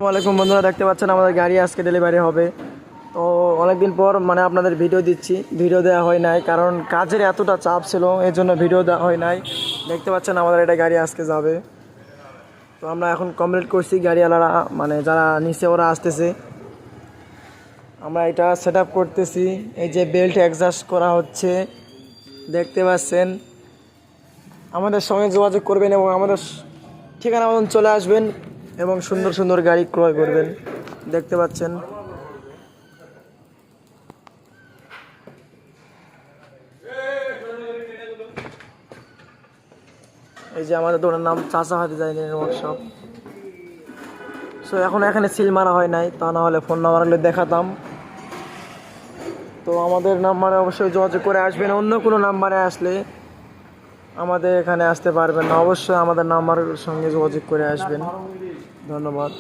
আসসালামাইকুম বন্ধুরা, দেখতে পাচ্ছেন আমাদের গাড়ি আজকে ডেলিভারি হবে। তো অনেকদিন পর আপনাদের ভিডিও দিচ্ছি। ভিডিও দেওয়া হয় নাই কারণ কাজের এতটা চাপ ছিল, এই জন্য ভিডিও দেওয়া হয় নাই। দেখতে পাচ্ছেন আমাদের এটা গাড়ি আজকে যাবে। তো আমরা এখন কমপ্লিট করছি, গাড়িওয়ালারা যারা নিচে ওরা আসতেছে, আমরা এটা সেট আপ করতেছি। এই যে বেল্ট অ্যাডজাস্ট করা হচ্ছে, দেখতে পাচ্ছেন। আমাদের সঙ্গে যোগাযোগ করবেন এবং আমাদের ঠিকানা মতন চলে আসবেন এবং সুন্দর সুন্দর গাড়ি ক্রয় করবেন। দেখতে পাচ্ছেন এই যে আমাদের দোকানের নাম চাচা হাতে যায়নি ওয়ার্কশপ। সো এখন এখানে সিল মারা হয় নাই, তা না হলে ফোন নাম্বার হলে দেখাতাম। তো আমাদের নাম্বারে অবশ্যই যোগাযোগ করে আসবেন। অন্য কোনো নাম্বারে আসলে আমাদের এখানে আসতে পারবেন না, অবশ্যই আমাদের নাম্বারের সঙ্গে যোগাযোগ করে আসবেন। ধন্যবাদ।